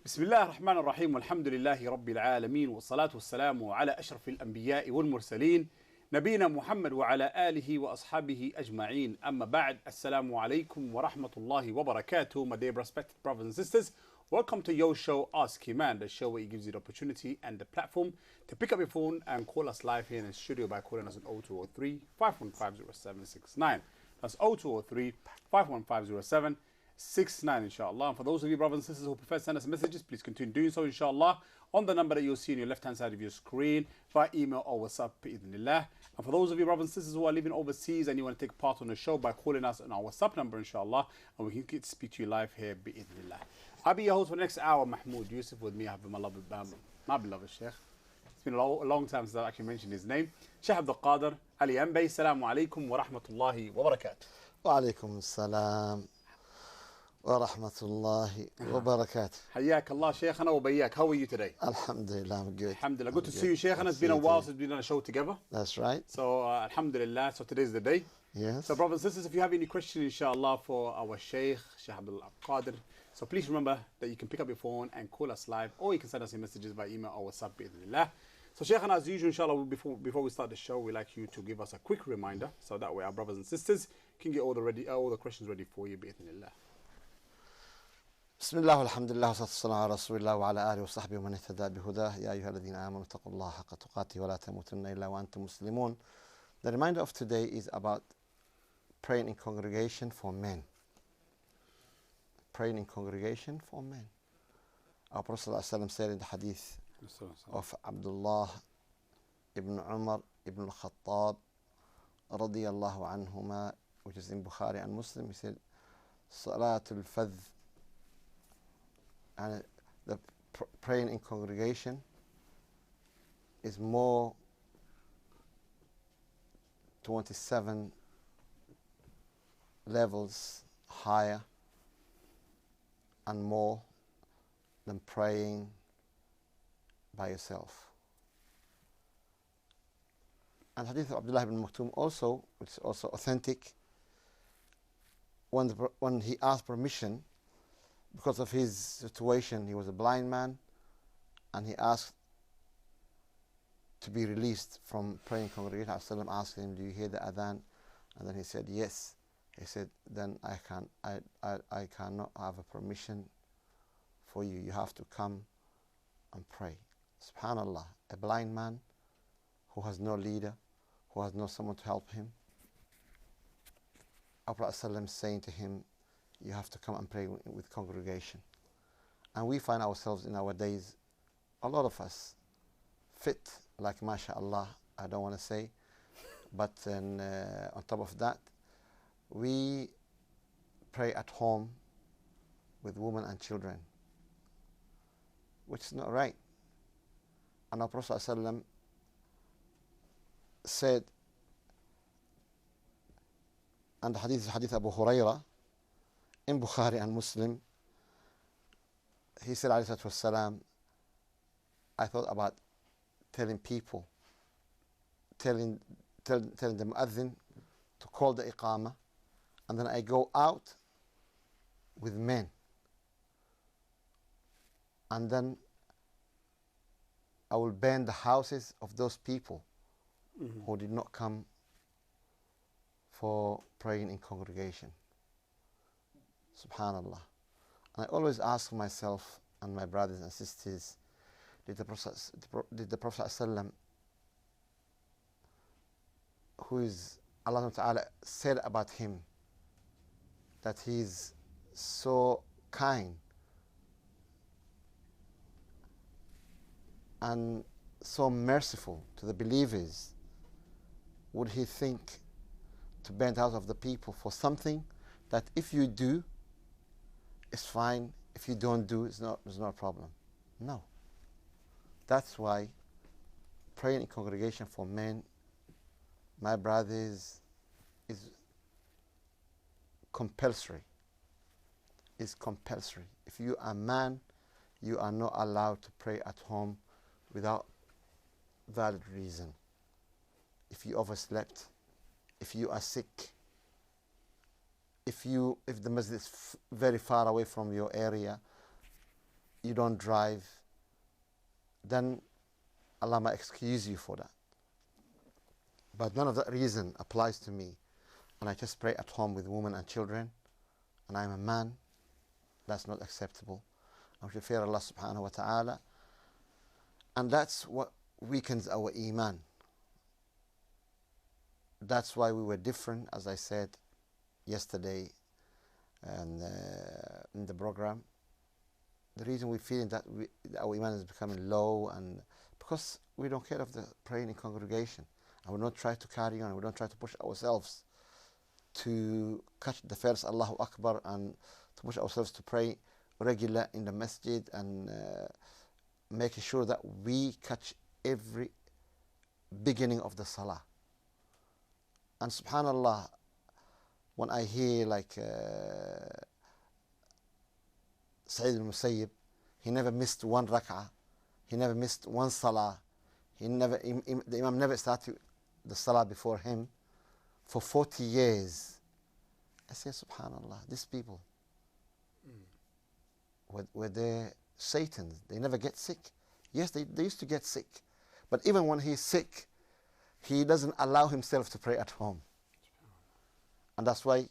بسم الله الرحمن الرحيم والحمد لله رب العالمين والصلاة والسلام على أشرف الأنبياء والمرسلين نبينا محمد وعلى آله وأصحابه أجمعين. أما بعد, Assalamu alaikum wa rahmatullahi wa barakatuh. My dear respected brothers and sisters, welcome to your show Ask Eman, the show where it gives you the opportunity and the platform to pick up your phone and call us live here in the studio by calling us on 0203 5150769. That's 0203 5150769. 69, inshallah. And for those of you brothers and sisters who prefer to send us messages, please continue doing so, inshallah, on the number that you'll see on your left hand side of your screen via email or WhatsApp, bi'idhnillah. And for those of you brothers and sisters who are living overseas and you want to take part on the show by calling us on our WhatsApp number, inshallah, and we can get to speak to you live here, bi'idhnillah. I'll be your host for the next hour, Mahmoud Yusuf. With me, I have my beloved Shaykh. It's been a long time since I actually mentioned his name. Shaykh Abdulkadir Ali Ambe. Assalamu alaikum wa rahmatullahi wa barakatuh. Wa alaikum assalam ورحمة الله وبركاته. حياك الله شيخنا وبياك. How are you today? Alhamdulillah, I'm good. Alhamdulillah. Good to see you, Shaykhana. It's been a while since we've done a show together. That's right. So, Alhamdulillah. So, today's the day. Yes. So, brothers and sisters, if you have any questions, inshallah, for our Shaykh Abdulkadir, so please remember that you can pick up your phone and call us live, or you can send us your messages by email or WhatsApp, bi'idhnillah. So, Shaykhana, as usual, inshallah, before we start the show, we'd like you to give us a quick reminder, so that way our brothers and sisters can get all the questions ready for you, bi'idhnillah. بسم الله والحمد لله والصلاة والسلام على رسول الله وعلى آله وصحبه ومن اهتدى بهداه يا أيها الذين آمنوا اتقوا الله حق تقاته ولا تموتن إلا وأنتم مسلمون. The reminder of today is about praying in congregation for men. Praying in congregation for men. Our Prophet ﷺ said in the hadith of Abdullah ibn Umar ibn al-Khattab radiyallahu anhuma, which is in Bukhari and Muslim, he said, Salatul Fadh, and the praying in congregation is more 27 levels higher and more than praying by yourself. And hadith of Abdullah ibn Maktoum also, which is also authentic, when he asked permission because of his situation, he was a blind man, and he asked to be released from praying congregation. Rasulullah asked him, "Do you hear the adhan?" And then he said, "Yes." He said, "Then I cannot have a permission for you. You have to come and pray." Subhanallah, a blind man who has no leader, who has no someone to help him. Our Prophet saying to him, you have to come and pray with congregation. And we find ourselves in our days, a lot of us, fit, like mashallah, I don't want to say, but on top of that, we pray at home with women and children, which is not right. And our Prophet ﷺ said, and the hadith Abu Hurairah, in Bukhari and Muslim, he said, alayhi salatu wassalam, I thought about telling people, telling the mu'adhin to call the iqamah, and then I go out with men, and then I will burn the houses of those people who did not come for praying in congregation. Subhanallah. And I always ask myself and my brothers and sisters, did the Prophet ﷺ, who is Allah Ta'ala said about him that he is so kind and so merciful to the believers, would he think to burn the house of the people for something that if you do, it's fine, if you don't do, it's not a problem? No. That's why praying in congregation for men, my brothers, is compulsory. It's compulsory. If you are a man, you are not allowed to pray at home without valid reason. If you overslept, if you are sick, if the masjid is very far away from your area, you don't drive, then Allah might excuse you for that. But none of that reason applies to me. And I just pray at home with women and children, and I'm a man. That's not acceptable. I should fear Allah subhanahu wa ta'ala. And that's what weakens our Eman. That's why we were different, as I said yesterday and in the program. The reason we're feeling that our Iman is becoming low, and because we don't care of the praying in congregation, and we don't try to carry on, we don't try to push ourselves to catch the first Allahu Akbar, and to push ourselves to pray regular in the masjid, and making sure that we catch every beginning of the salah. And subhanallah, when I hear like Sayyid al-Musayyib, he never missed one rak'ah, he never missed one salah, the Imam never started the salah before him for 40 years. I say, subhanallah, these people, were they Satans? They never get sick. Yes, they used to get sick, but even when he's sick, he doesn't allow himself to pray at home. And that's why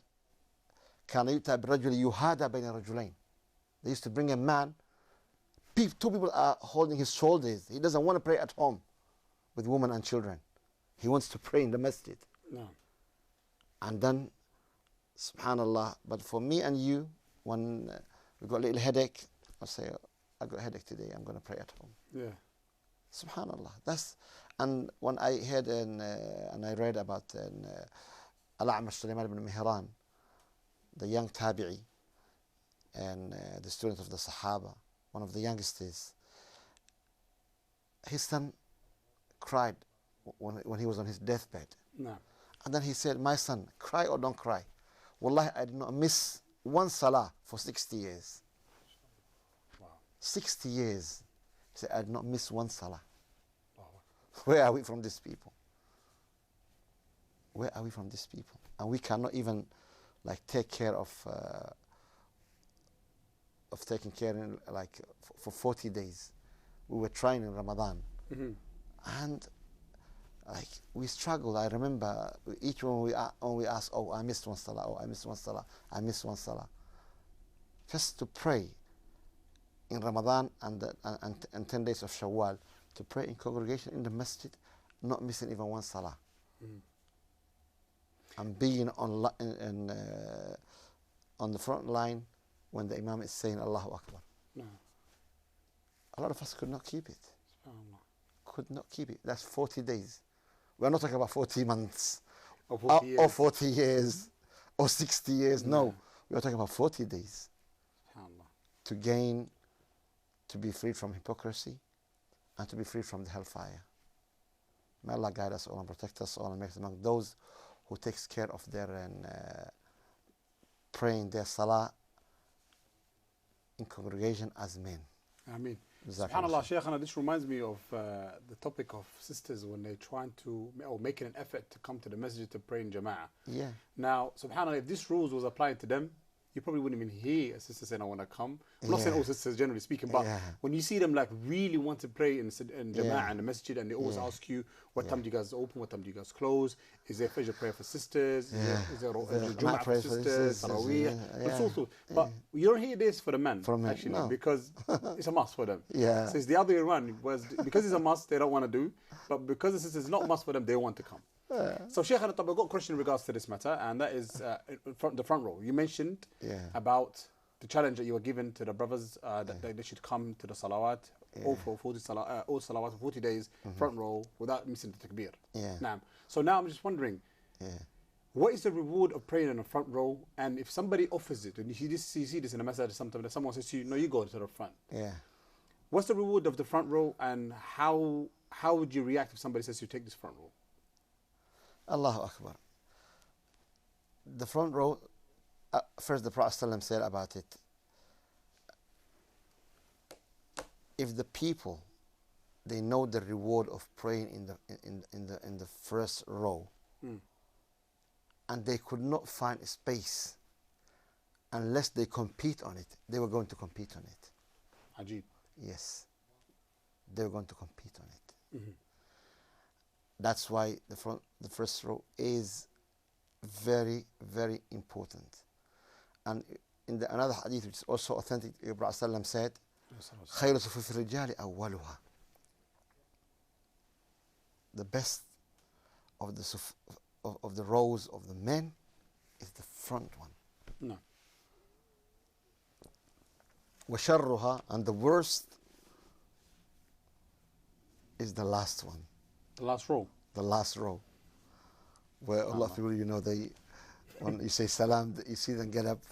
كان يؤتى بالرجل يهادى بين رجلين. They used to bring a man, two people are holding his shoulders. He doesn't want to pray at home with women and children. He wants to pray in the masjid. No. And then, subhanallah, but for me and you, when we got a little headache, I'll say, I got a headache today, I'm going to pray at home. Yeah. Subhanallah. And when I heard and I read about Al-A'mash Sulaiman ibn Mihran, the young tabi'i, and the student of the Sahaba, one of the youngsters, his son cried when he was on his deathbed. No. And then he said, my son, cry or don't cry. Wallahi, I did not miss one salah for 60 years. Wow. 60 years. He said, I did not miss one salah. Wow. Where are we from these people? Where are we from these people? And we cannot even like take care of taking care in, like for 40 days. We were trying in Ramadan. Mm-hmm. And like we struggled. I remember each one we asked, oh, I missed one salah, oh, I missed one salah, I missed one salah. Just to pray in Ramadan and 10 days of Shawwal, to pray in congregation in the masjid, not missing even one salah. Mm-hmm. And being on the front line when the Imam is saying Allahu Akbar. No. A lot of us could not keep it. SubhanAllah. Could not keep it. That's 40 days. We're not talking about 40 months Or 40 years. or 40 years or 60 years. No. No, we are talking about 40 days SubhanAllah. to gain, to be free from hypocrisy and to be free from the hellfire. May Allah guide us all and protect us all and make us among those who takes care of their praying their salah in congregation as men. Ameen. Jazakallah SubhanAllah, khair. Shaykh, this reminds me of the topic of sisters when they're trying to, or making an effort to come to the masjid to pray in Jama'ah. Yeah. Now, SubhanAllah, if this rules was applied to them, you probably wouldn't even hear a sister saying, I want to come. I'm not saying Yeah. all sisters generally speaking, but Yeah. when you see them like really want to pray in Jama'ah Yeah. and the masjid, and they always Yeah. ask you, what Yeah. time do you guys open, what time do you guys close? Is there Fajr prayer for sisters? Yeah. Is there The Jum'ah night for prayer for sisters? sisters, Taraweeh? yeah. But you don't hear this for the men, For men, actually, no. because it's a must for them. Yeah. So it's the other way around. Because it's a must, they don't want to do. But because it's not a must for them, they want to come. So Shaykh, I've got a question in regards to this matter, and that is the front row. You mentioned Yeah. about the challenge that you were given to the brothers that they should come to the salawat, all for 40 all salawat for 40 days, front row, without missing the takbir. Yeah. Now, so now I'm just wondering, Yeah. what is the reward of praying in the front row? And if somebody offers it, and you see this in a message sometimes, that someone says to you, no, you go to the front. Yeah. What's the reward of the front row, and how would you react if somebody says you take this front row? Allahu Akbar. The front row, first the Prophet ﷺ said about it, if the people, they know the reward of praying in the first row, and they could not find a space unless they compete on it, they were going to compete on it. Ajib. yes, they're going to compete on it. Mm-hmm. That's why the first row is very, very important. And in another hadith, which is also authentic, Ibrahim said, خير صفوف الرجال أولها. The best of the rows of the men is the front one. No. وشرها, and the worst is the last one. The last row. The last row, where a lot of people, you know, when you say salam, you see them getting up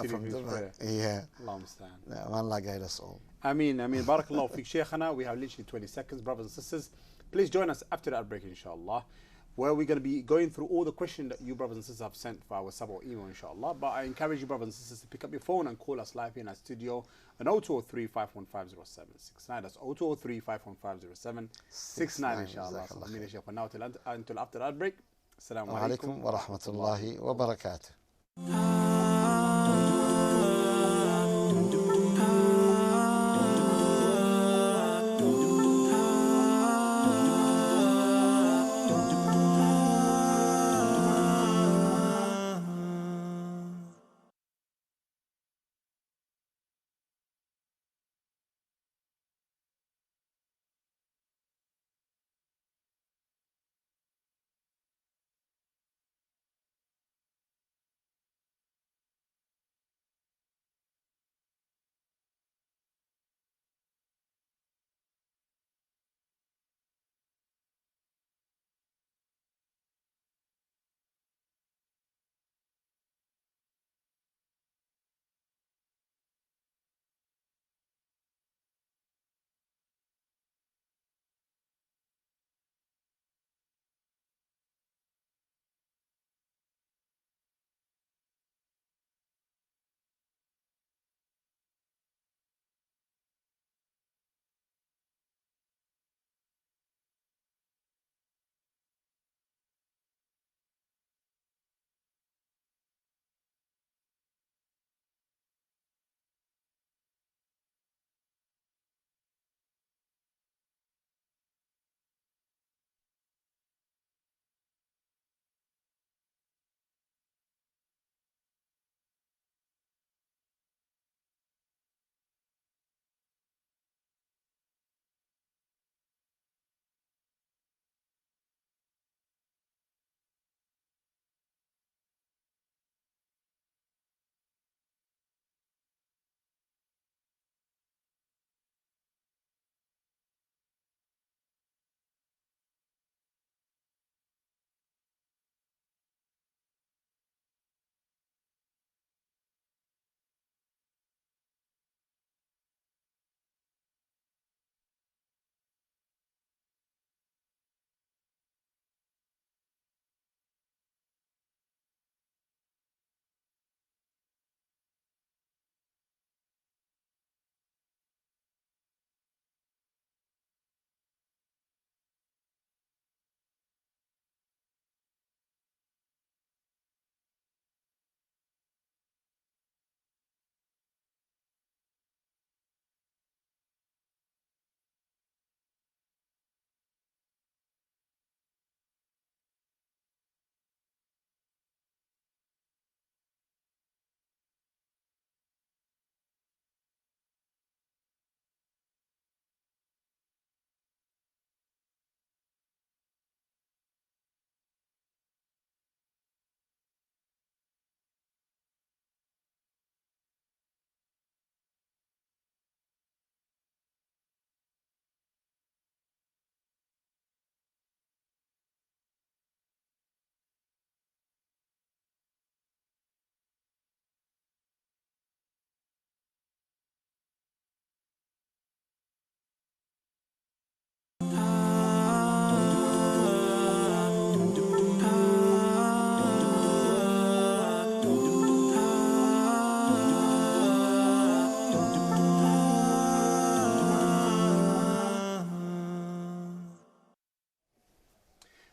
from the back. Yeah. Allah understand. Allah guide us all. Ameen. Barakallahu feek, Shaykhana. We have literally 20 seconds, brothers and sisters. Please join us after that break, inshallah, where we're going to be going through all the questions that you brothers and sisters have sent for our sub or email, inshallah. But I encourage you, brothers and sisters, to pick up your phone and call us live in our studio on 0203-515-0769. That's 0203-515-0769, inshallah. Until after that break. Assalamu alaikum wa rahmatullahi wa barakatuh.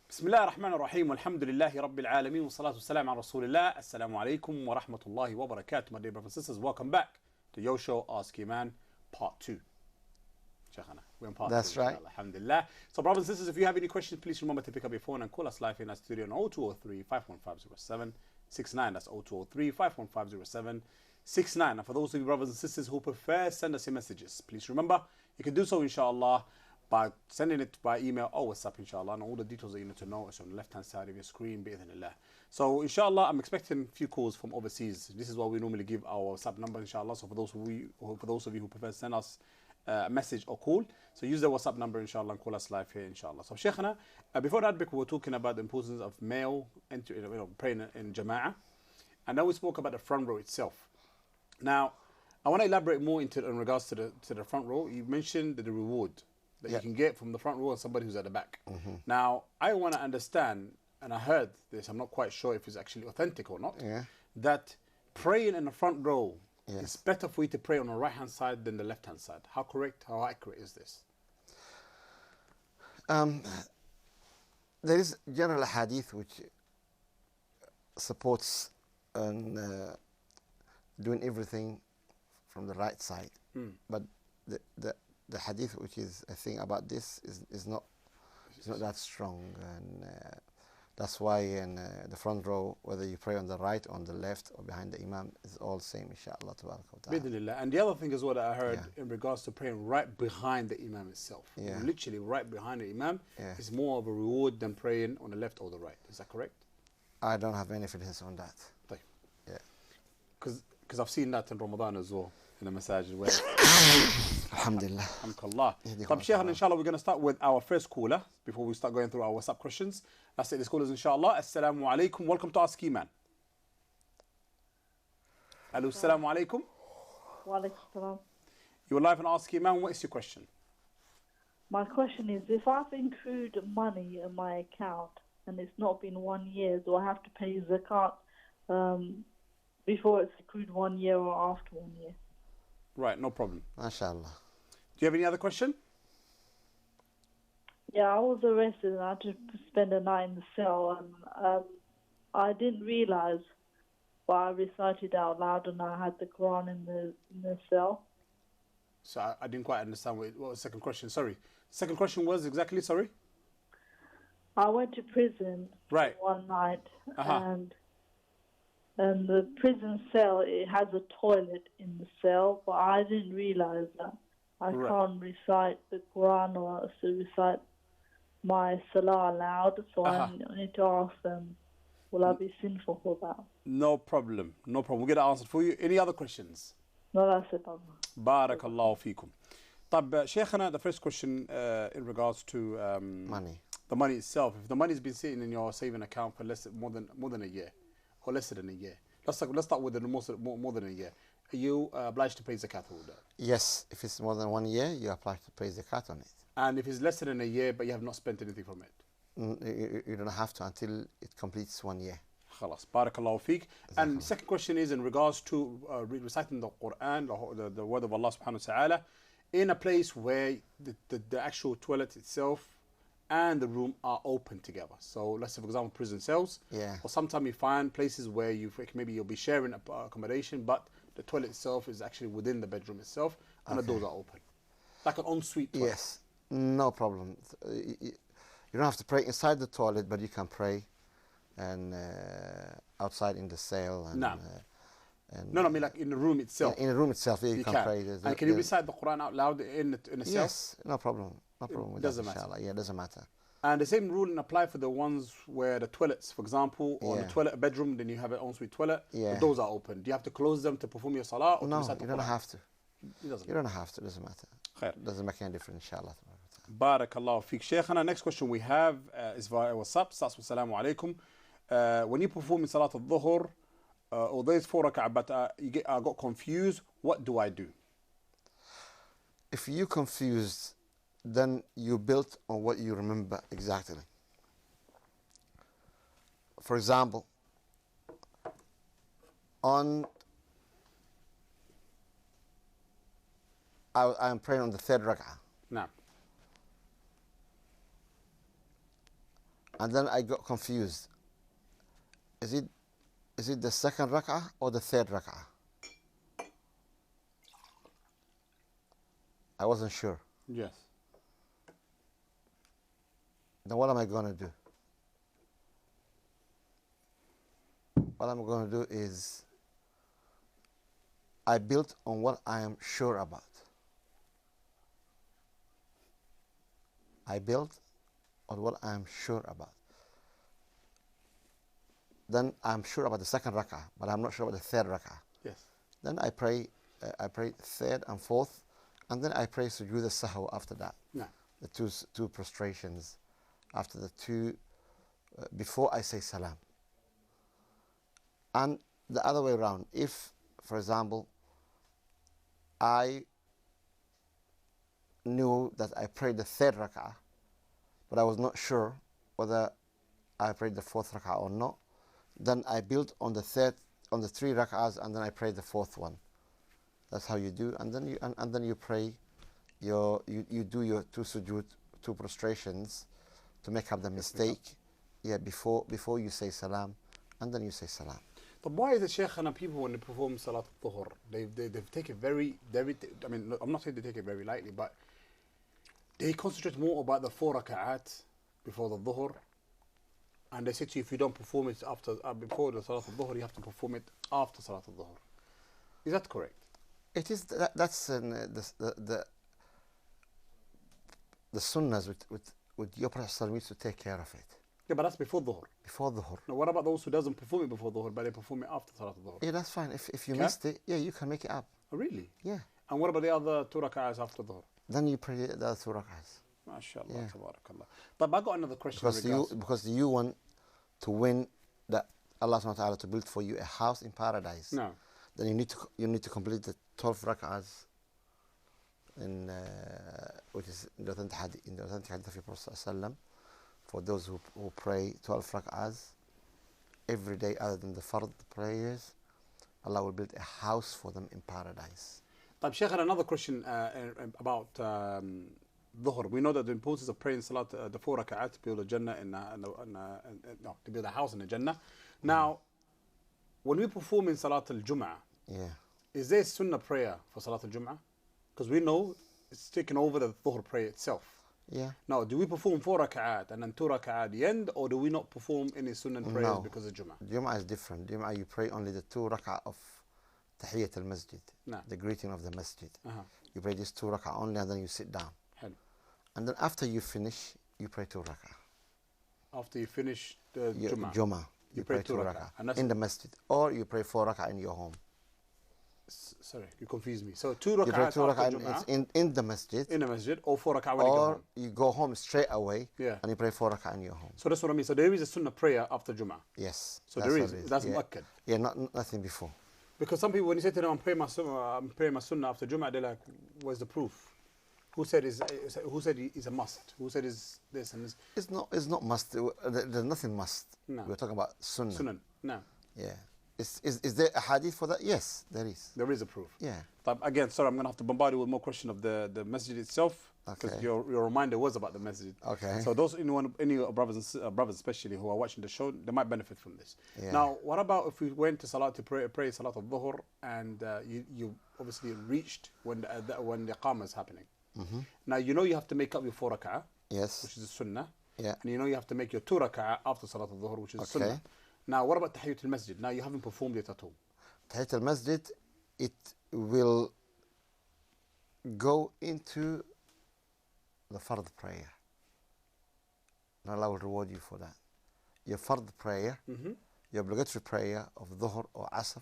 بسم الله الرحمن الرحيم والحمد لله رب العالمين والصلاة والسلام على رسول الله. Assalamu alaikum wa rahmatullahi wa barakatuh. My dear brothers and sisters, welcome back to your show, Ask Eman, part 2. Shaykhana, we're on part That's 2. right. Inshallah. Alhamdulillah. So, brothers and sisters, if you have any questions, please remember to pick up your phone and call us live in our studio on 0203 515 0769. That's 0203 515 0769. And for those of you brothers and sisters who prefer, send us your messages. Please remember, you can do so, inshallah, by sending it by email or WhatsApp, inshallah. And all the details that you need to know is on the left-hand side of your screen, bi'idhnillah. So, inshallah, I'm expecting a few calls from overseas. This is why we normally give our WhatsApp number, inshallah. So, for those of you who prefer to send us a message or call, so use the WhatsApp number, inshallah, and call us live here, inshallah. So, Shaykhana, before that, we were talking about the importance of male praying in Jama'ah. And then we spoke about the front row itself. Now, I want to elaborate more in regards to the front row. You mentioned the reward that you can get from the front row and somebody who's at the back. Now, I want to understand, and I heard this, I'm not quite sure if it's actually authentic or not, that praying in the front row it's better for you to pray on the right-hand side than the left-hand side. How correct, how accurate is this? There is general hadith which supports doing everything from the right side. But the hadith which is a thing about this is not that strong, and that's why in the front row, whether you pray on the right, on the left, or behind the imam, is all same, inshallah. And the other thing is what I heard in regards to praying right behind the imam itself. Literally right behind the imam is more of a reward than praying on the left or the right. Is that correct? I don't have any evidence on that. Yeah. Because I've seen that in Ramadan as well, in the masajid where Alhamdulillah. Alhamdulillah. Shaykhana, inshallah, we're going to start with our first caller before we start going through our WhatsApp questions. Let's take this callers, inshallah. Assalamu alaikum. Welcome to Ask Eman. Hello, assalamu alaikum. Wa alaikum salam. You're live on Ask Eman. What is your question? My question is, if I've accrued money in my account and it's not been 1 year, do I have to pay zakat before it's accrued 1 year or after 1 year? Right, no problem. MashaAllah. Do you have any other question? Yeah, I was arrested and I had to spend a night in the cell, and I didn't realize, but I recited out loud and I had the Quran in the cell. So I didn't quite understand what was the second question. Sorry. Second question was exactly, sorry? I went to prison one night, and the prison cell, it has a toilet in the cell, but I didn't realize that I can't recite the Quran or recite my salah aloud, so I need to ask them, will I be sinful for that? No problem. No problem. We'll get it answered for you. Any other questions? No, that's it. Barakallahu feekum. Shaykhana, the first question in regards to money. The money itself. If the money's been sitting in your saving account for more than a year, or less than a year. Let's start with the more than a year. Are you obliged to pay zakat for that? Yes, if it's more than 1 year, you apply to pay zakat on it. And if it's less than a year, but you have not spent anything from it? You don't have to until it completes 1 year. Khalas, barakallahu feek. And the second question is in regards to reciting the Quran, the word of Allah subhanahu wa ta'ala, in a place where the actual toilet itself and the room are open together. So let's say, for example, prison cells. Or sometimes you find places where maybe you'll be sharing accommodation, but the toilet itself is actually within the bedroom itself, and the doors are open, like an ensuite toilet. Yes, no problem. You don't have to pray inside the toilet, but you can pray and outside in the cell. And, no, I mean like in the room itself. Yeah, in the room itself, you can pray. And can you recite the Quran out loud in the cell? Yes, no problem. No problem with doesn't that, matter. Yeah, it doesn't matter. And the same ruling apply for the ones where the toilets, for example, or the toilet, a bedroom, then you have an ensuite toilet, the doors are open. Do you have to close them to perform your salah? Or No, recite the you don't Quran? have to. It doesn't You don't have to, it doesn't matter. Khair. It doesn't make any difference, inshallah. Barakallahu feek. Shaykhana, next question we have is via WhatsApp. Starts with Assalamu alaikum. When you perform in Salat al-Dhuhr, although it's 4 rak'ah, but I got confused, what do I do? If you're confused, then you built on what you remember exactly. For example, I am praying on the 3rd rak'ah. Now, and then I got confused. Is it the 2nd rak'ah or the 3rd rak'ah? I wasn't sure. Yes. Then what am I going to do? What I'm going to do is I built on what I am sure about. I built on what I am sure about. Then I'm sure about the second rak'ah, but I'm not sure about the third rak'ah. Yes. Then I pray third and fourth, and then I pray sujood al-sahw after that. No. The two prostrations, after the two, before I say salam. And the other way around, if, for example, I knew that I prayed the third rak'ah, but I was not sure whether I prayed the fourth rak'ah or not, then I built on the three rak'ahs, and then I prayed the fourth one. That's how you do, and then you pray you do your two sujood, two prostrations, to make up the mistake. Yeah, before you say salam, and then you say salam. But why is it, Shaykh, and people when they perform Salat al-Dhuhr, they've taken very, I mean, I'm not saying they take it very lightly, but they concentrate more about the 4 rak'at before the Dhuhr, and they say to you, if you don't perform it before the Salat al-Dhuhr, you have to perform it after Salat al-Dhuhr. Is that correct? It is. That's the sunnahs with your Prophet needs to take care of it. Yeah, but that's before Dhuhr. Before Dhuhr. Now, what about those who doesn't perform it before Dhuhr, but they perform it after Salat al-Dhuhr? Yeah, that's fine. If you missed it, yeah, you can make it up. Oh, really? Yeah. And what about the other 2 rak'ahs after Dhuhr? Then you pray the other 2 rak'ahs. MashaAllah, Yeah. tabarakallah. But I got another question. Because you want to win that Allah subhanahu wa ta'ala to build for you a house in paradise. No. Then you need to complete the 12 rak'ahs in which is in the authentic hadith of Prophet ﷺ, for those who pray 12 rak'ahs every day other than the fard prayers. Allah will build a house for them in paradise. Shaykh, another question about Dhuhr. We know that the importance of praying Salat, the 4 rak'at, to build a Jannah to build a house in the Jannah. Now, when we perform in Salat al-Jum'ah, Yeah. is there a Sunnah prayer for Salat al-Jum'ah? Because we know it's taken over the Dhuhr prayer itself. Yeah. Now, do we perform 4 rak'at and then 2 rak'at at the end, or do we not perform any Sunnah prayers No. because of Jum'ah? Jum'ah is different. Jum'ah you pray only the 2 rak'ah of Tahiyyat al-Masjid, No. the greeting of the Masjid. Uh-huh. You pray this 2 rak'ah only, and then you sit down. Hello. And then after you finish, you pray 2 rak'ah. After you finish the Jum'ah, Jum'ah. you pray 2 rak'ah. And that's in the Masjid. Or you pray 4 rak'ah in your home. Sorry, you confused me. So 2 You pray rak'at 2 after rak'ah Jum'ah in the Masjid. in the Masjid, or 4 rak'at when you go Or home. you go home straight away, Yeah. and you pray 4 rak'ah in your home. So that's what I mean. So there is a Sunnah prayer after Jum'ah. Yes. So that's there what is. it That's yeah. mu'akkad. Yeah, nothing before. Because some people, when you say to them, I'm praying my Sunnah after Jum'ah, they're like, where's the proof? Who said it's a must? Who said it's this and this? It's not must. There's nothing must. No. We're talking about sunnah. Sunnah. No. Yeah. Is there a hadith for that? Yes, there is. There is a proof. Yeah. But again, sorry, I'm going to have to bombard you with more questions of the masjid itself. Because Okay. your reminder was about the masjid. Okay. So those any brothers especially who are watching the show, they might benefit from this. Yeah. Now, what about if we went to Salat to pray Salat al-Dhuhr, and you obviously reached when the Iqamah is happening. Mm-hmm. Now, you know you have to make up your 4 rak'ah, Yes. which is a Sunnah. Yeah. And you know you have to make your 2 rak'ah after Salat al-Dhuhr, which is a Sunnah. Okay. Now, what about Tahiyyat al-Masjid? Now, you haven't performed it at all. Tahiyyat al-Masjid, it will go into the fard prayer. And Allah will reward you for that. Your fard prayer, Mm-hmm. your obligatory prayer of Dhuhr or Asr,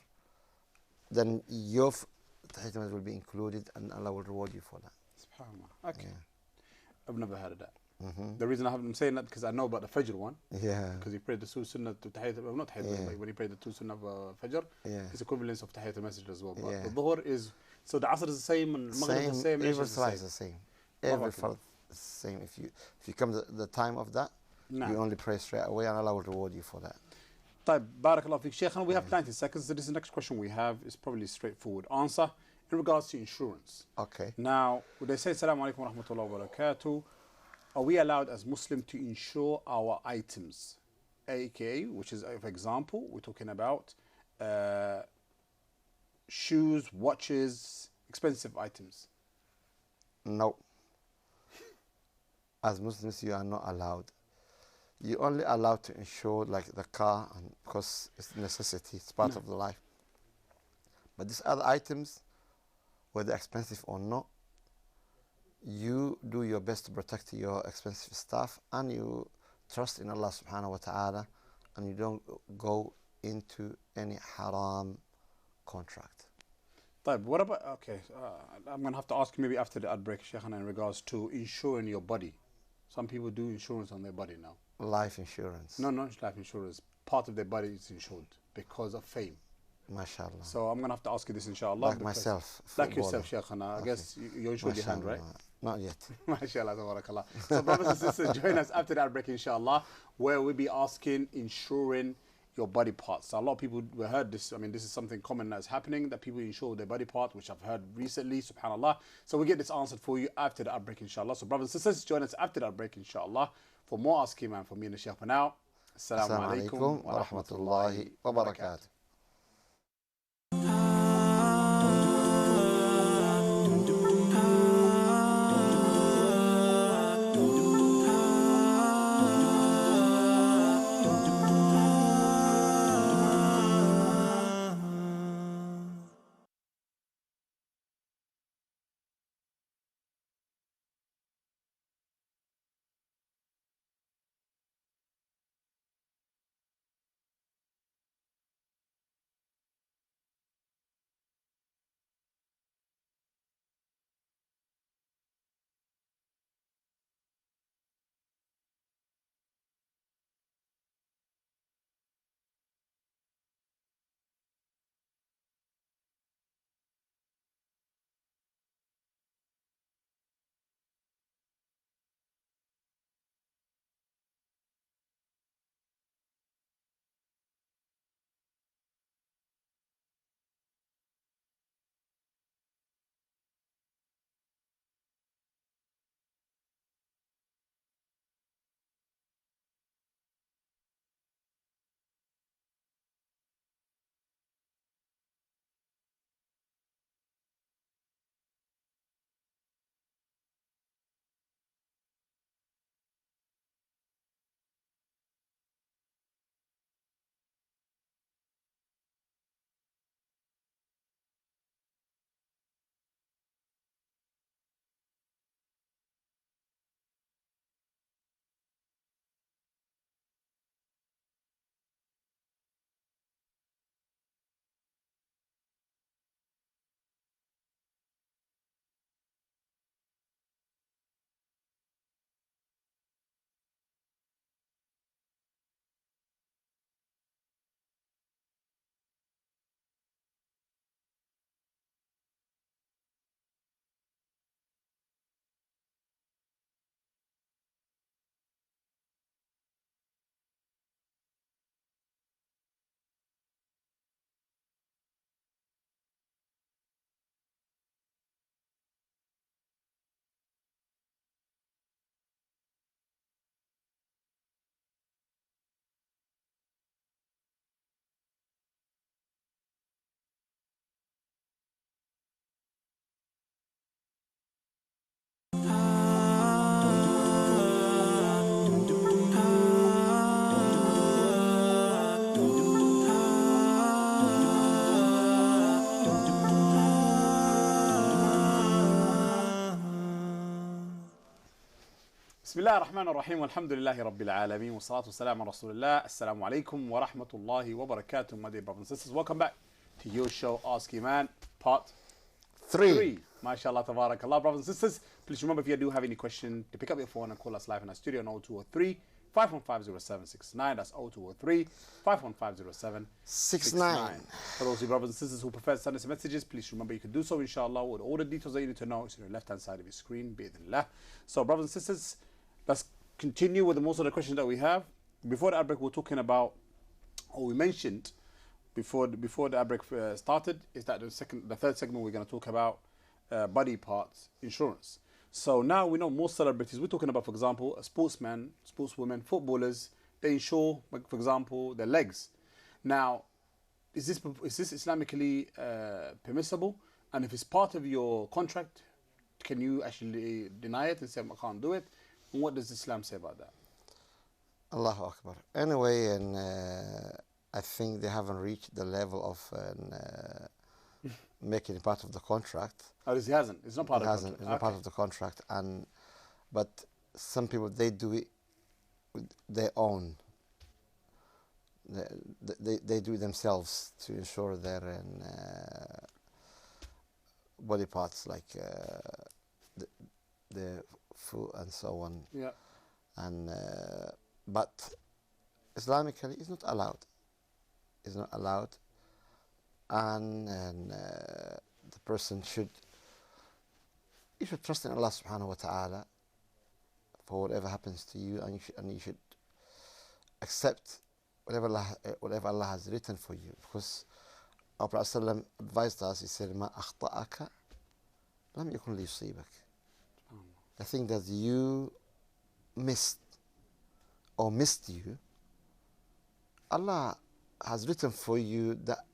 then your Tahiyyat al-Masjid will be included, and Allah will reward you for that. SubhanAllah. Okay. Yeah. I've never heard of that. Mm-hmm. The reason I'm saying that because I know about the Fajr one. Yeah. Because he prayed the 2 Sunnah to Tahiyyat, well, not Tahiyyat, Yeah. but when he prayed the 2 Sunnah of Fajr, Yeah. it's equivalent of Tahiyyat al-Masjid as well. But Yeah. the Dhuhr is, so the Asr is the same, and Maghrib is the same, Every Isha is the salah same. is the same. Every Allahu fard is the same. If you come the time of that, No. you only pray straight away, and Allah will reward you for that. طيب, Barakallah Fiqh. Shaykh, we have 90 seconds. So this is the next question we have. Is probably a straightforward answer in regards to insurance. Okay. Now, when they say Assalamu alaikum wa rahmatullahi wa barakatuh, are we allowed as Muslim to insure our items? AKA, which is, for example, we're talking about shoes, watches, expensive items. No. As Muslims, you are not allowed. You're only allowed to insure like the car, and because it's a necessity, it's part of the life. But these other items, whether expensive or not, you do your best to protect your expensive stuff, and you trust in Allah subhanahu wa ta'ala, and you don't go into any haram contract. طيب, what about, okay, I'm going to have to ask you maybe after the ad break, Shaykhana, in regards to insuring your body. Some people do insurance on their body now. Life insurance. No, not life insurance. Part of their body is insured because of fame. MashaAllah. So I'm going to have to ask you this, inshallah. Like myself. Like yourself, Shaykhana. I guess you insured your hand, right? Not yet. MashaAllah, tabarakallah. So brothers and sisters, join us after that break, inshallah, where we'll be asking insuring your body parts. So a lot of people heard this. I mean, this is something common that's happening, that people insure their body parts, which I've heard recently, subhanallah. So we'll get this answered for you after the break, inshallah. So brothers and sisters, join us after that break, inshallah, for more Ask Eman from me and the Shaykh. For now, assalamu alaikum wa rahmatullahi wa barakatuh. بسم الله الرحمن الرحيم والحمد لله رب العالمين والصلاة والسلام على رسول الله. Assalamu alaikum wa rahmatullahi wa barakatuh, my dear brothers and sisters. Welcome back to your show, Ask Eman, part 3. MashaAllah, tabarakallah. Brothers and sisters, please remember, if you do have any question, to pick up your phone and call us live in our studio on 0203 5150769. That's 0203 5150769. For those of you brothers and sisters who prefer to send us messages, please remember you can do so, inshallah, with all the details that you need to know. It's on the left hand side of your screen, bi'idhnillah. So brothers and sisters, let's continue with most of the questions that we have. Before the outbreak, we're talking about, or we mentioned before the outbreak started, is that the third segment we're going to talk about body parts insurance. So now we know most celebrities, we're talking about, for example, a sportsman, sportswomen, footballers, they insure, for example, their legs. Now, is this Islamically permissible? And if it's part of your contract, can you actually deny it and say I can't do it? And what does Islam say about that? Allahu Akbar. Anyway, and I think they haven't reached the level of making it part of the contract. Oh, he hasn't. It's not part of the It's contract. not part of the contract, but some people, they do it with their own. They do it themselves to ensure their body parts, like the foot and so on. Yeah. And but Islamically, it's not allowed. It's not allowed, and the person should trust in Allah Subhanahu wa Taala for whatever happens to you, and you should accept whatever Allah has written for you, because our Prophet ﷺ advised us. He said, "Ma akhta'aka lam yakun liyusibak." The thing that you missed you, Allah has written for you that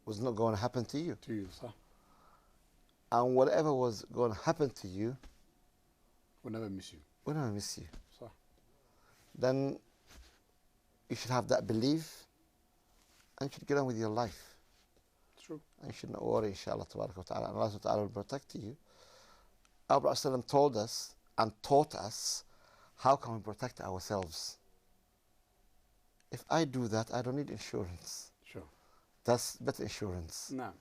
was not going to happen to you. Sir. And whatever was going to happen to you We'll never miss you. will never miss you. Sir. Then you should have that belief, and you should get on with your life. True. And you should not worry, inshallah, tabarak wa ta'ala. Allah subhanahu wa ta'ala will protect you. Our Prophet ﷺ told us and taught us how can we protect ourselves. If I do that, I don't need insurance. Sure. That's better insurance. No.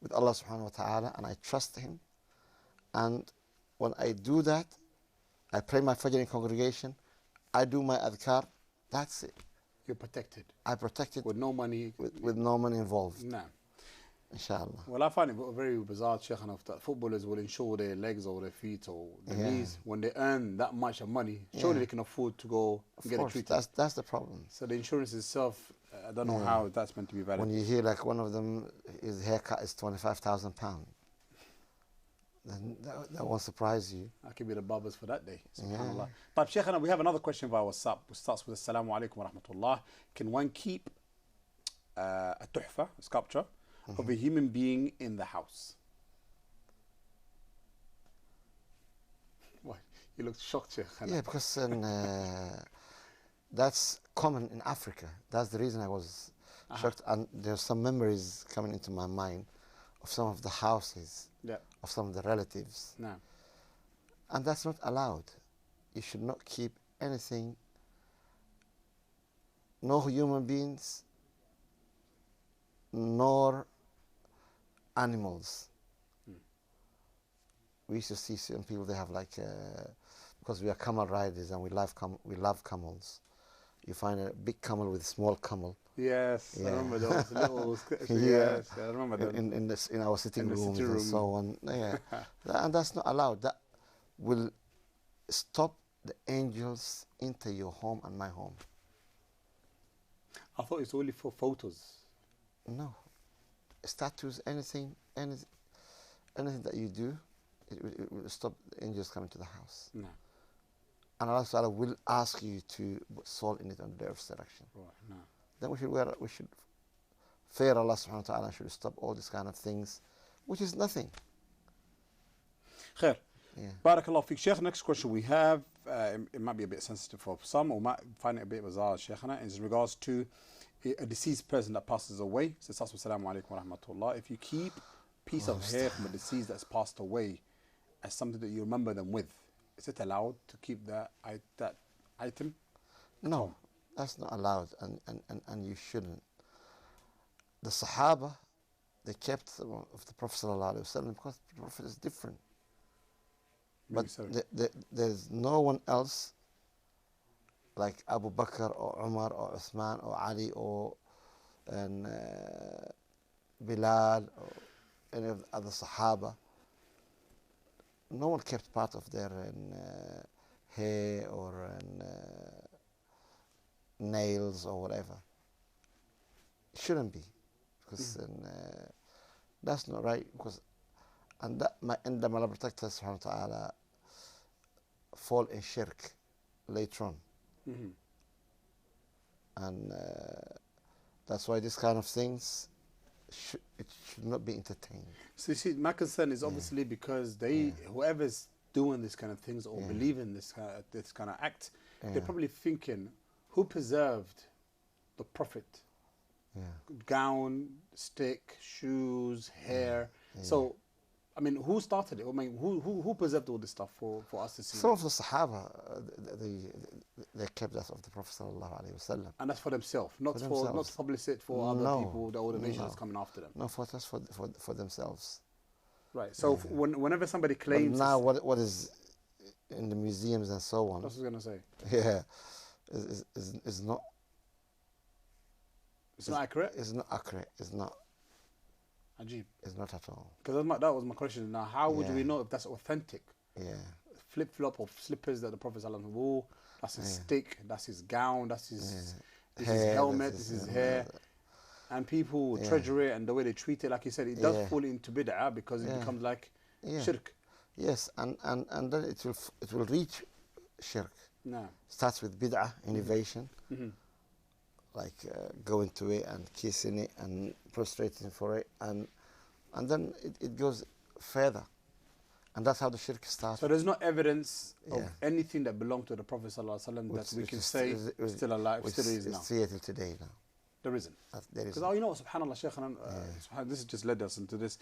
With Allah subhanahu wa ta'ala, and I trust Him. And when I do that, I pray my Fajr in congregation, I do my adhkar, that's it. You're protected. I protect it With no money. with no money involved. No. Inshallah. Well, I find it very bizarre, Shaykh, that footballers will insure their legs or their feet or their knees when they earn that much of money. Surely they can afford to go and get it treated. That's the problem. So the insurance itself, I don't know how that's meant to be valid. When you hear like one of them, his haircut is £25,000, then that won't surprise you. I could be the barbers for that day. SubhanAllah. But Shaykh, we have another question via WhatsApp, which starts with Assalamu alaikum wa rahmatullah. Can one keep a tuhfa, a sculpture, of a human being in the house? Why? You look shocked, Shaykh. Yeah, because that's common in Africa. That's the reason I was shocked. And there's some memories coming into my mind of some of the houses, of some of the relatives. No. And that's not allowed. You should not keep anything, no human beings, nor animals. We used to see some people, they have like, because we are camel riders and we love camels. You find a big camel with a small camel. Yes, I remember those little. Yes, I remember that. In our sitting rooms sitting room. and so on. Yeah, and that's not allowed. That will stop the angels into your home and my home. I thought it's only for photos. No, statues, anything that you do, it will stop the angels coming to the house. No. And Allah Ta'ala will ask you to put salt in it on the day of resurrection. Right, no. Then we should fear Allah Subhanahu wa Ta'ala and should stop all these kind of things, which is nothing. Khair. Yeah. Barakallah fiqh. Shaykh, next question we have, it might be a bit sensitive for some, or might find it a bit bizarre, Shaykhana, is in regards to a deceased person that passes away. So, Assalamu alaikum wa rahmatullah. If you keep a piece of hair from a deceased that's passed away as something that you remember them with, is it allowed to keep that item? No, that's not allowed, and you shouldn't. The Sahaba, they kept of the Prophet ﷺ because the Prophet is different. But there's no one else like Abu Bakr or Umar or Uthman or Ali or Bilal or any of the other Sahaba. No one kept part of their hair or nails or whatever. It shouldn't be, because that's not right. Because and that might end up Allah protect us subhanahu wa ta'ala fall in shirk later on. And that's why this kind of things it should not be entertained. So you see, my concern is obviously because whoever's doing this kind of things or believe in this kind of act, they're probably thinking, who preserved the Prophet? Gown, stick, shoes, hair. So, I mean, who started it? I mean, who preserved all this stuff for us to see? Some of the Sahaba, they kept that of the Prophet sallallahu alaihi wasallam. And that's for themselves, not to publish it for other people, the older nations coming after them. No, that's for themselves. Right. So whenever somebody claims, but now what is in the museums and so on? That's what I was gonna say. Yeah, is not. It's not accurate. It's not accurate. It's not. Ajib. It's not at all. Because that was my question. Now, how would we know if that's authentic? Yeah. Flip-flop or slippers that the Prophet ﷺ wore. That's his stick. That's his gown. That's his this is his helmet. This is his hair. And people treasure it, and the way they treat it, like you said, it does fall into bid'ah because it becomes like shirk. Yes, and then it will reach shirk. No. Starts with bid'ah, innovation, like going to it and kissing it and prostrating for it, and then it goes further, and that's how the shirk starts. So there's no evidence of anything that belonged to the Prophet ﷺ that we can say is still alive, still is now. See it till today now. There isn't. There isn't. Because you know what, subhanAllah, Shaykh, this has just led us into this.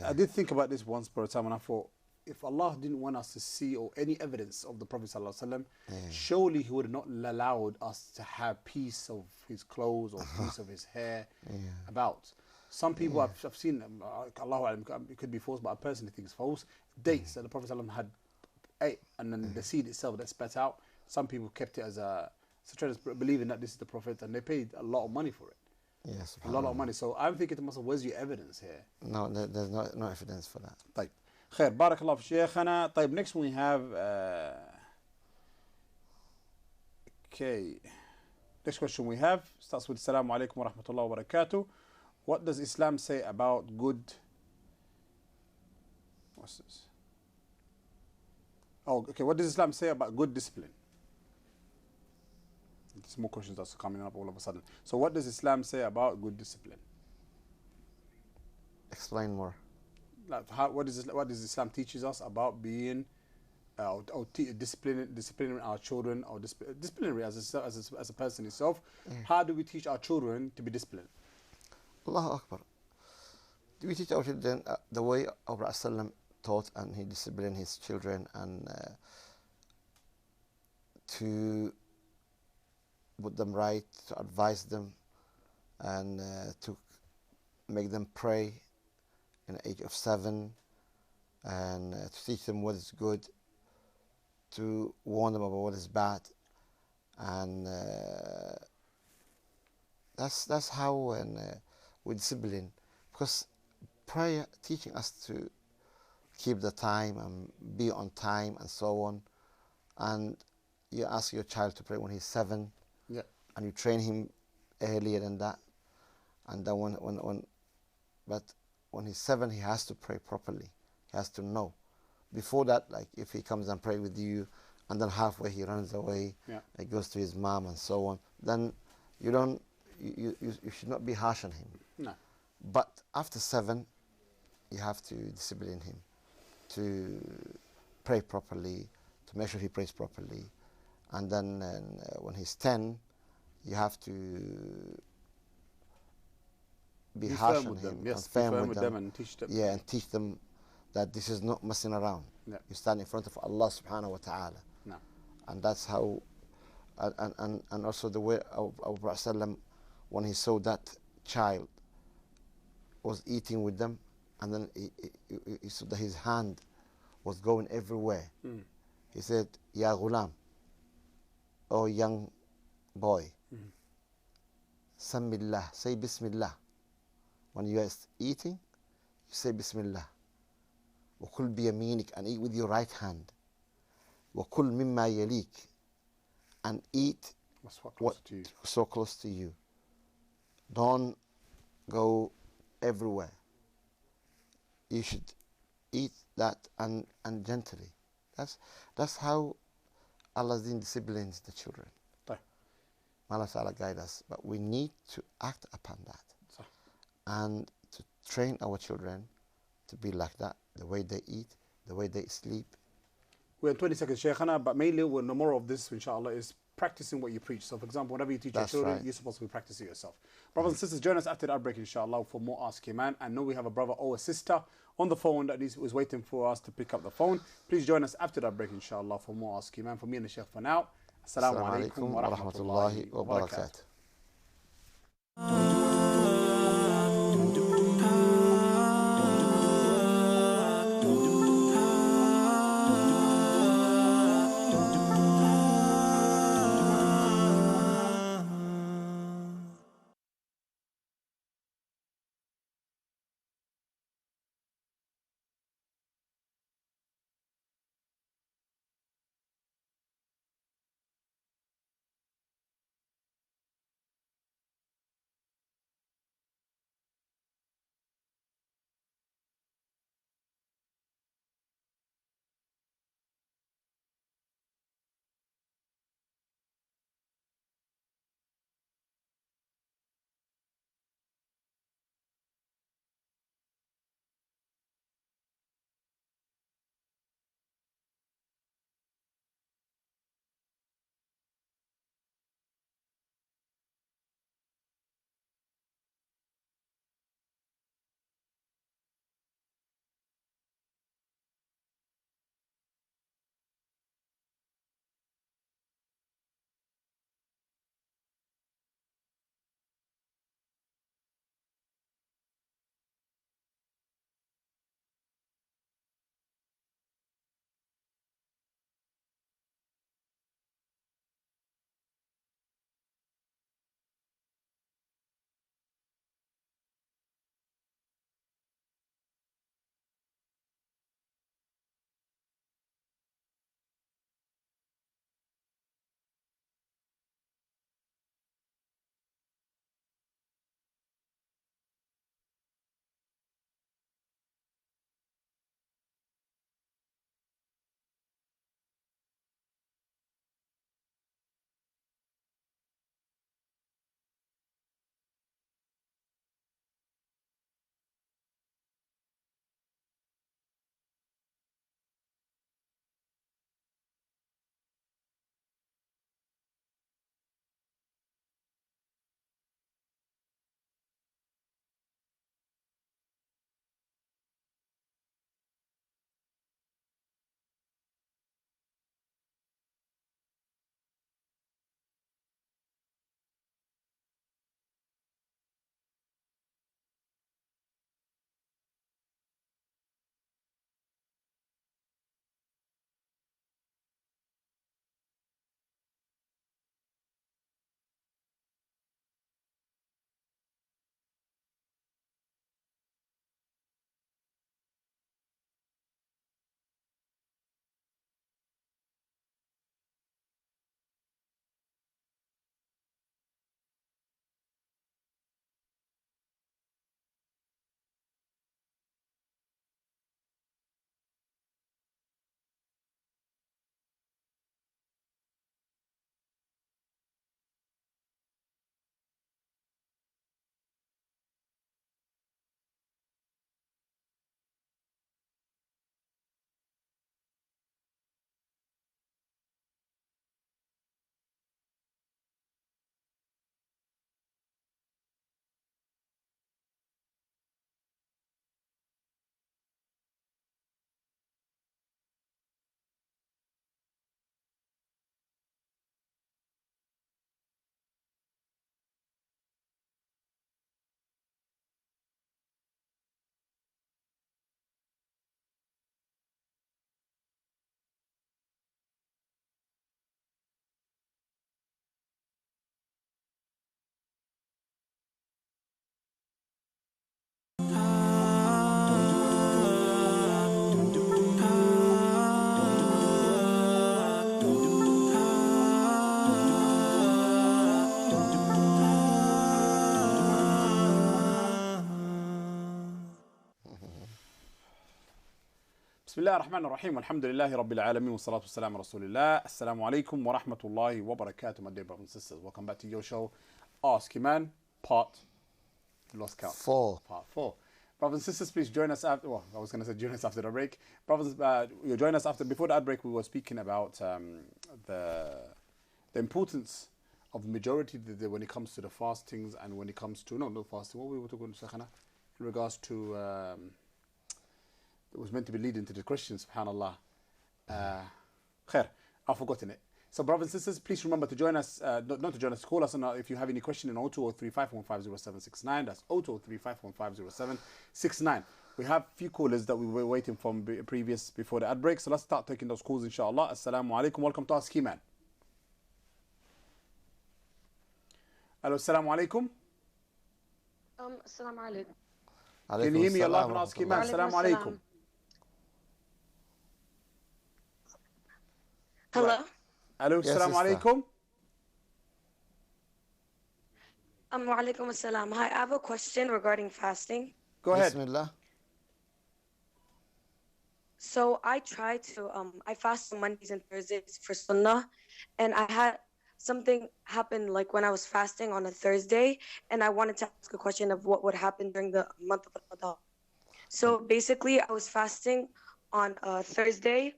I did think about this once upon a time, and I thought, if Allah didn't want us to see or any evidence of the Prophet ﷺ, surely He would have not allowed us to have piece of his clothes or piece of his hair about. Some people I've seen, Allahu Alam, it could be false, but I personally think it's false. Dates that the Prophet ﷺ had ate, and then the seed itself that spat out. Some people kept it as believing that this is the Prophet, and they paid a lot of money for it. Yes, a lot of money. So I'm thinking to myself, where's your evidence here? No, there's no evidence for that. طيب. خير بارك الله في شيخنا. طيب, next one we have okay, next question we have starts with Assalamu alaikum wa rahmatullahi wa barakatuh. What does Islam say about good, what's this? Oh, okay, what does Islam say about good discipline? There's more questions that's coming up all of a sudden. So what does Islam say about good discipline? Explain more. Like what does Islam teaches us about being disciplining our children, or disciplinary as a person itself? How do we teach our children to be disciplined? Allahu Akbar. We teach our children the way our Prophet taught, and he disciplined his children, and to put them right, to advise them, and to make them pray in the age of 7, and to teach them what is good, to warn them about what is bad, and that's how we discipline. Because prayer teaching us to keep the time and be on time and so on, and you ask your child to pray when he's 7, and you train him earlier than that, and then when he's 7, he has to pray properly. He has to know. Before that, like if he comes and pray with you, and then halfway he runs away, he goes to his mom and so on, then you should not be harsh on him. No. But after 7, you have to discipline him to pray properly, to make sure he prays properly, and then when he's 10, you have to be harsh on him, yes, and firm with them and teach them. Yeah, and teach them that this is not messing around. You stand in front of Allah subhanahu wa ta'ala. No. And that's how, and also the way our Prophet, when he saw that child was eating with them, and then he saw that his hand was going everywhere. He said, Ya ghulam, oh young boy, Sammillah, say Bismillah. When you are eating, you say Bismillah. وَكُلْ بِيَمِينِكَ, and eat with your right hand. وَكُلْ مِمَّا يَلِيكَ, and eat what so close to you. Don't go everywhere. You should eat that and gently. That's how Allah disciplines the children. Allah Ta'ala guide us, but we need to act upon that, and train our children to be like that, the way they eat, the way they sleep. We're in 20 seconds, Shaykhana, but mainly the moral of this, inshallah, is practicing what you preach. So, for example, whenever you teach your children, you're supposed to be practicing yourself. Brothers and sisters, join us after the outbreak, inshallah, for more Ask Eman. I know we have a brother or a sister on the phone that was waiting for us to pick up the phone. Please join us after the outbreak, inshallah, for more Ask Eman. For me and the Shaykh for now, Assalamu alaikum wa rahmatullahi wa barakatuh. بسم الله الرحمن الرحيم والحمد لله رب العالمين والصلاة والسلام على رسول الله. Assalamu alaikum wa rahmatullahi wa barakatuh, my dear brothers and sisters. Welcome back to your show, Ask Eman, part, lost count. 4. Part 4. Brothers and sisters, please join us after. Well, I was going to say join us after the break. Brothers, you join us after. Before that break, we were speaking about the importance of the majority when it comes to the fastings and when it comes to no fasting. What we were talking about, Shaykhana, in regards to it was meant to be leading to the questions. Subhanallah. Khair, I've forgotten it. So, brothers and sisters, please remember to join us, not to join us, call us on, if you have any question in 0203-515-0769. That's 0203-515-0769. We have a few callers that we were waiting from before the ad break. So let's start taking those calls, inshallah. Assalamu alaikum. Welcome to Ask Eman. Hello, assalamu alaikum. Assalamu alaikum. Can you hear me? Allah can Ask Eman. Assalamu alaikum. Hello. Right. Hello, Yes, assalamu alaikum. Wa alaikum assalam. Hi, I have a question regarding fasting. Go ahead. Bismillah. So I try to, I fast on Mondays and Thursdays for Sunnah, and I had something happen like when I was fasting on a Thursday, and I wanted to ask a question of what would happen during the month of Ramadan. So basically, I was fasting on a Thursday,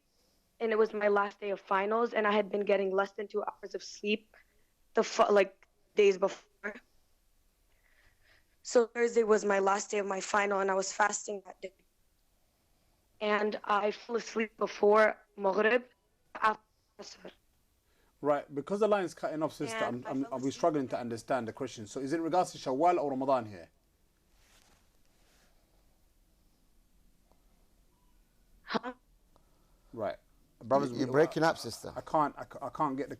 and it was my last day of finals, and I had been getting less than 2 hours of sleep days before. So Thursday was my last day of my final, and I was fasting that day. And I fell asleep before Maghrib, after Asr. Right, because the line is cutting off, sister, we're struggling to understand the question. So is it in regards to Shawwal or Ramadan here? Huh? Right. Brothers, You're breaking up, sister. I can't get the...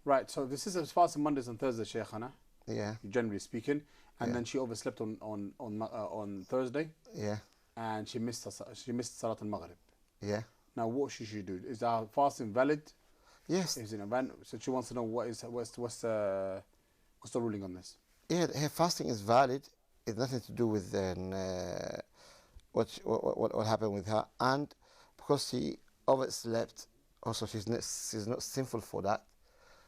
Right, so this is as fast as Mondays and Thursdays, Shaykhana, Yeah. generally speaking. And then she overslept on Thursday. Yeah. And she missed Salat al-Maghrib. Yeah. Now, what should she do? Is our fasting valid? Yes. Is it valid? So she wants to know what's the ruling on this? Yeah, her fasting is valid. It's nothing to do with what happened with her, and because she overslept, also she's not sinful for that.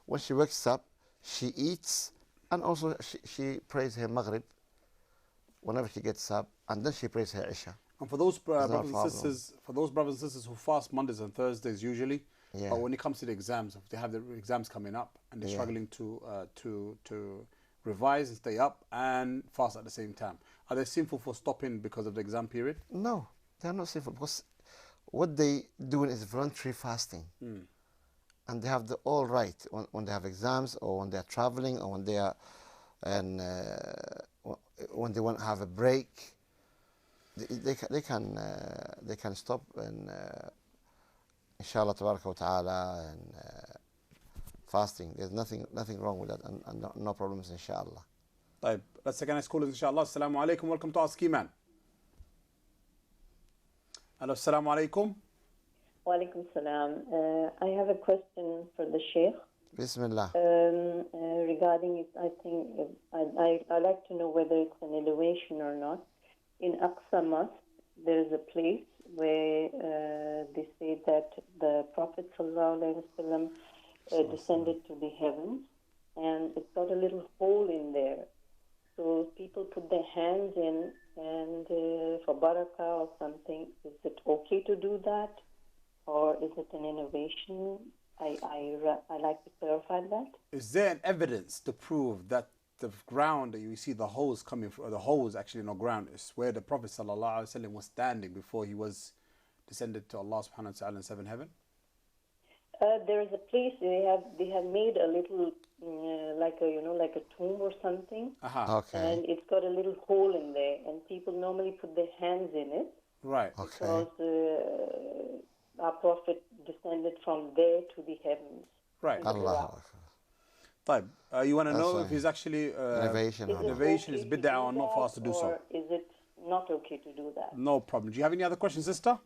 When she wakes up, she eats, and also she prays her Maghrib whenever she gets up, and then she prays her Isha. And for those brothers and sisters who fast Mondays and Thursdays usually, Yeah. but when it comes to the exams, if they have the exams coming up and they're struggling to revise and stay up and fast at the same time, are they sinful for stopping because of the exam period? No, they're not sinful because what they doing is voluntary fasting, and they have the all right when they have exams or when they are traveling or when they are when they want to have a break. They can stop and inshallah tabaraka wa ta'ala and fasting. There's nothing wrong with that and no problems inshallah. طيب, let's take a nice call inshallah. Assalamu alaikum. Welcome to Ask Eman. Hello, assalamu alaikum. Wa alaikum salam. I have a question for the Shaykh. Bismillah. Regarding it, I think I'd like to know whether it's an elevation or not. In Aqsa Mosque, there is a place where they say that the Prophet ﷺ descended to the heavens, and it's got a little hole in there. So people put their hands in, and for barakah or something, is it okay to do that, or is it an innovation? I like to clarify that. Is there an evidence to prove that the ground that you see the holes coming from, or the holes actually in the ground, is where the Prophet ﷺ was standing before he was descended to Allah subhanahu wa ta'ala in seventh heaven? There is a place they have made a little like a tomb or something. Okay. And it's got a little hole in there, and people normally put their hands in it. Right. Okay. Because our Prophet descended from there to the heavens. Right. Allah. طيب, you want to know That's if he's actually Innovation. Is it innovation okay is to bid'ah do or not that, for us to do so? or is it not okay to do that? No problem. Do you have any other questions, sister?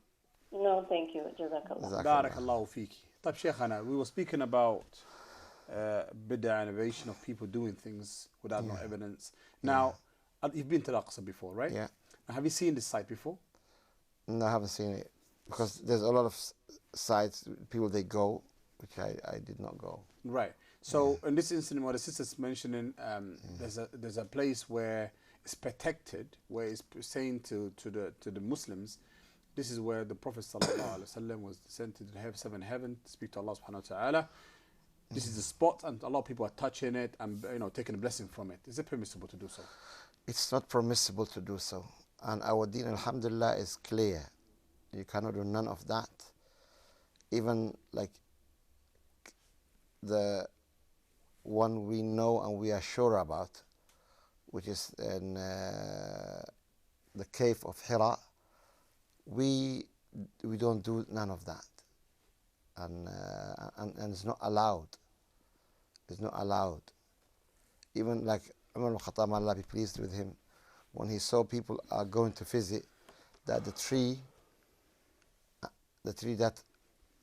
No, thank you. Jazakallah. Jazakallah. Barakallahu fiki. طيب, Shaykhana, we were speaking about bid'ah, innovation of people doing things without no evidence. Now, you've been to Al-Aqsa before, right? Yeah. Now, have you seen this site before? No, I haven't seen it because there's a lot of sites people they go which I did not go. Right. So in this incident, what the sister's mentioning, there's a place where it's protected, where it's saying to the Muslims, this is where the Prophet ﷺ was sent to the seventh heaven to speak to Allah subhanahu wa ta'ala. This is the spot, and a lot of people are touching it and taking a blessing from it. Is it permissible to do so? It's not permissible to do so. And our deen, alhamdulillah, is clear. You cannot do none of that. Even like the one we know and we are sure about, which is in the cave of Hira, we don't do none of that, and it's not allowed. It's not allowed. Even like Umar ibn Khattab, Allah be pleased with him, when he saw people are going to visit, that the tree that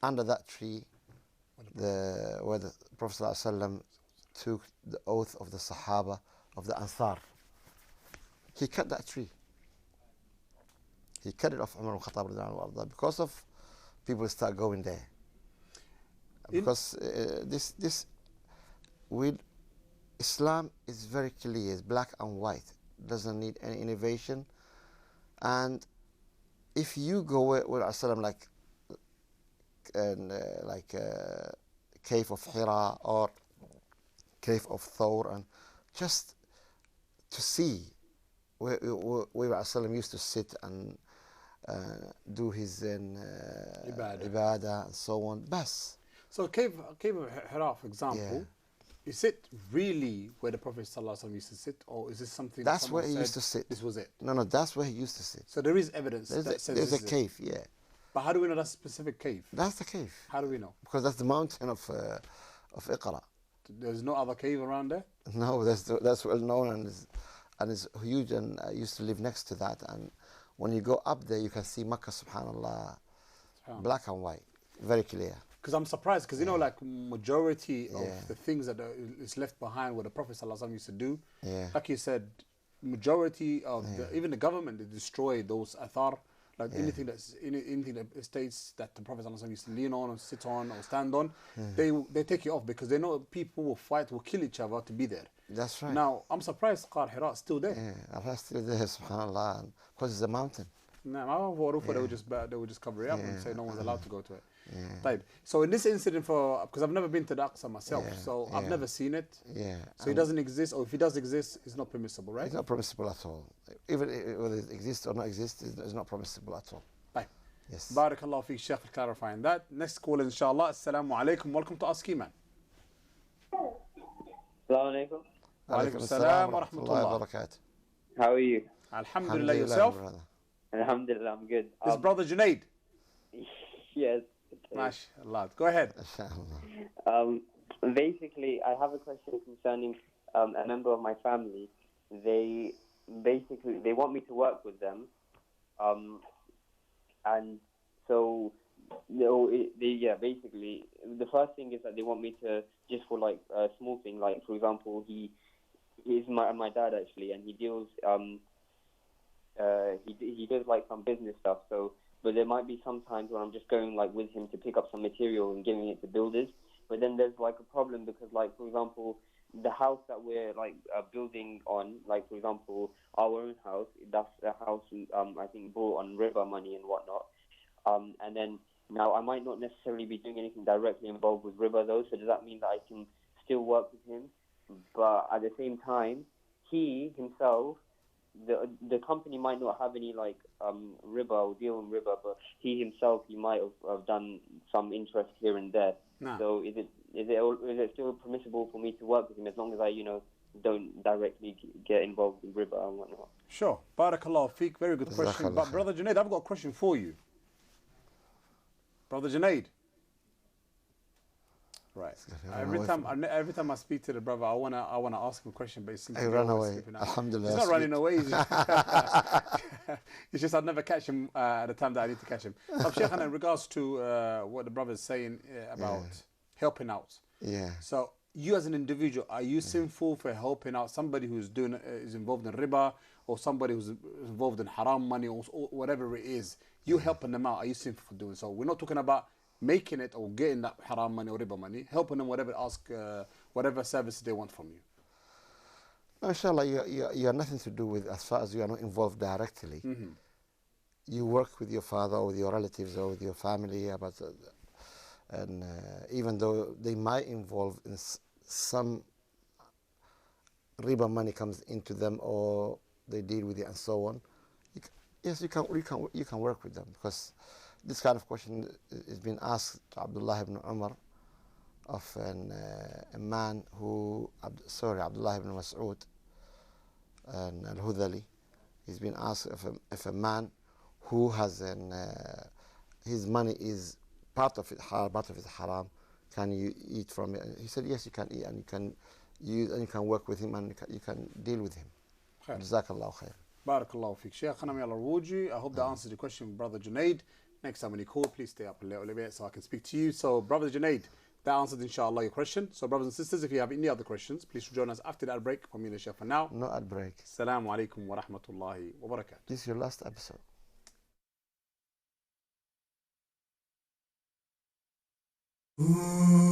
under that tree, where the Prophet ﷺ took the oath of the Sahaba of the Ansar, he cut that tree. He cut it off, Umar ibn Khattab, because of people start going there. Because Islam is very clear, it's black and white, doesn't need any innovation. And if you go where Rasulullah, like cave of Hira or cave of Thawr, and just to see where Rasulullah used to sit and do his ibadah and so on. Bas. So cave of Hira, for example, is it really where the Prophet ﷺ used to sit, or is this something that's where he used to sit? This was it? No, that's where he used to sit. So there is evidence that says there's a cave, yeah. But how do we know that's a specific cave? That's the cave. How do we know? Because that's the mountain of Iqra. There's no other cave around there? No, that's well known and it's huge, and I used to live next to that. And when you go up there, you can see Makkah, subhanallah, black and white, very clear. Because I'm surprised, because like majority of the things that is left behind what the Prophet ﷺ used to do, like you said, majority of even the government, they destroy those athar, like anything that states that the Prophet ﷺ used to lean on or sit on or stand on, they take it off because they know people will fight, will kill each other to be there. That's right. Now, I'm surprised Qar Hira is still there. Yeah, Allah's still there, subhanallah, because it's a mountain. No, they would just cover it up and say no one's allowed to go to it. So in this incident, because I've never been to the Aqsa myself, so I've never seen it. So it doesn't exist, or if it does exist, it's not permissible, right? It's not permissible at all. Even whether it exists or not exists, it's not permissible at all. Right. Yes. Barakallahu feek, Shaykh, for clarifying that. Next call, inshallah. Assalamu alaikum. Welcome to Ask Eman. Assalamu alaikum. Wa alaikum assalam wa rahmatullah wa barakatuh. How are you? Alhamdulillah, yourself? Alhamdulillah, I'm good. This brother Junaid. Yes. MashaAllah. Go ahead. Basically, I have a question concerning a member of my family. They want me to work with them, and so basically the first thing is that they want me to, just for like a small thing, like for example, he is my dad actually, and he deals he does like some business stuff. So, but there might be some times when I'm just going like with him to pick up some material and giving it to builders. But then there's like a problem because, like for example, the house that we're like building on, like for example, our own house, that's a house I think bought on riba money and whatnot. And then now I might not necessarily be doing anything directly involved with riba though. So does that mean that I can still work with him? But at the same time, he himself, the company might not have any like riba or deal in riba, but he himself, he might have done some interest here and there. No. So is it still permissible for me to work with him as long as I don't directly get involved in riba and whatnot? Sure. Barakallahu feek. Very good question. But brother Junaid, I've got a question for you. Brother Junaid. Right. Every time I speak to the brother, I wanna ask him a question, but he ran away. Alhamdulillah. He's not running away. It's just I'd never catch him at the time that I need to catch him. Shaykh, in regards to what the brother is saying about helping out. Yeah. So you as an individual, are you sinful for helping out somebody who's is involved in riba, or somebody who's involved in haram money, or whatever it is? You helping them out, are you sinful for doing so? We're not talking about making it or getting that haram money or riba money, helping them whatever service they want from you. Inshallah, you have nothing to do with, as far as you are not involved directly. You work with your father or with your relatives or with your family, and even though they might involve in some riba money comes into them or they deal with it and so on, yes, you can work with them, because this kind of question is being asked to Abdullah ibn Umar of a man who, Abdullah ibn Mas'ud and al-Hudhali. He's been asked if a man who has his money is part of it halal, part of it haram, can you eat from it? And he said, yes, you can eat, and you can use, and you can work with him, and you can deal with him. Jazakallah khair. Barakallahu feek. Sheikh, I hope that answers the question, Brother Junaid. Next time when you call, please stay up a little bit so I can speak to you. So, Brother Junaid, that answered, inshallah, your question. So, brothers and sisters, if you have any other questions, please join us after that break. For me and the Sheikh for now. No ad break. Assalamu alaikum wa rahmatullahi wa barakatuh. This is your last episode. Ooh.